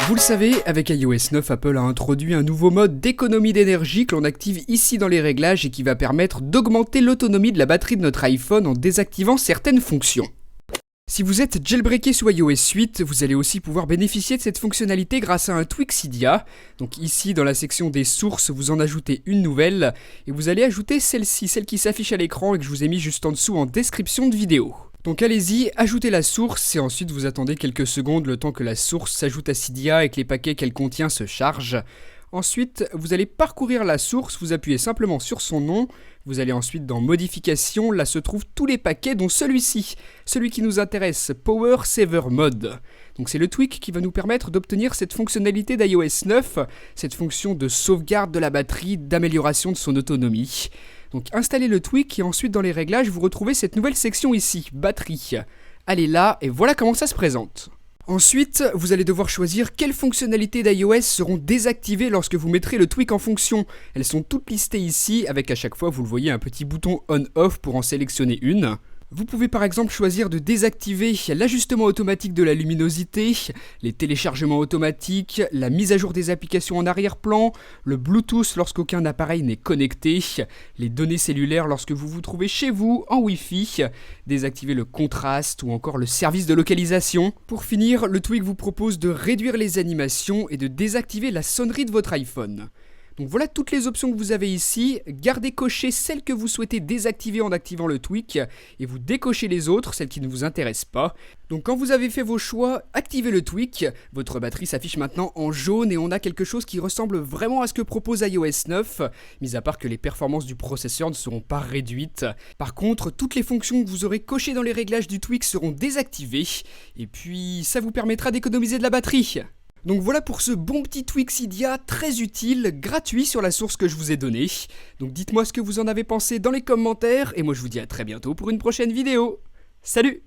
Vous le savez, avec iOS 9, Apple a introduit un nouveau mode d'économie d'énergie que l'on active ici dans les réglages et qui va permettre d'augmenter l'autonomie de la batterie de notre iPhone en désactivant certaines fonctions. Si vous êtes jailbreaké sous iOS 8, vous allez aussi pouvoir bénéficier de cette fonctionnalité grâce à un tweak Cydia. Donc ici, dans la section des sources, vous en ajoutez une nouvelle et vous allez ajouter celle-ci, celle qui s'affiche à l'écran et que je vous ai mis juste en dessous en description de vidéo. Donc allez-y, ajoutez la source et ensuite vous attendez quelques secondes le temps que la source s'ajoute à Cydia et que les paquets qu'elle contient se chargent. Ensuite, vous allez parcourir la source, vous appuyez simplement sur son nom, vous allez ensuite dans Modifications, là se trouvent tous les paquets dont celui-ci, celui qui nous intéresse, Power Saver Mode. Donc c'est le tweak qui va nous permettre d'obtenir cette fonctionnalité d'iOS 9, cette fonction de sauvegarde de la batterie, d'amélioration de son autonomie. Donc installez le tweak et ensuite dans les réglages, vous retrouvez cette nouvelle section ici, batterie. Allez là et voilà comment ça se présente. Ensuite, vous allez devoir choisir quelles fonctionnalités d'iOS seront désactivées lorsque vous mettrez le tweak en fonction. Elles sont toutes listées ici, avec à chaque fois, vous le voyez, un petit bouton on-off pour en sélectionner une. Vous pouvez par exemple choisir de désactiver l'ajustement automatique de la luminosité, les téléchargements automatiques, la mise à jour des applications en arrière-plan, le Bluetooth lorsqu'aucun appareil n'est connecté, les données cellulaires lorsque vous vous trouvez chez vous en Wi-Fi, désactiver le contraste ou encore le service de localisation. Pour finir, le tweak vous propose de réduire les animations et de désactiver la sonnerie de votre iPhone. Donc voilà toutes les options que vous avez ici, gardez cochées celles que vous souhaitez désactiver en activant le tweak et vous décochez les autres, celles qui ne vous intéressent pas. Donc quand vous avez fait vos choix, activez le tweak, votre batterie s'affiche maintenant en jaune et on a quelque chose qui ressemble vraiment à ce que propose iOS 9, mis à part que les performances du processeur ne seront pas réduites. Par contre, toutes les fonctions que vous aurez cochées dans les réglages du tweak seront désactivées et puis ça vous permettra d'économiser de la batterie. Donc voilà pour ce bon petit tweak Cydia très utile, gratuit sur la source que je vous ai donnée. Donc dites-moi ce que vous en avez pensé dans les commentaires et moi je vous dis à très bientôt pour une prochaine vidéo. Salut!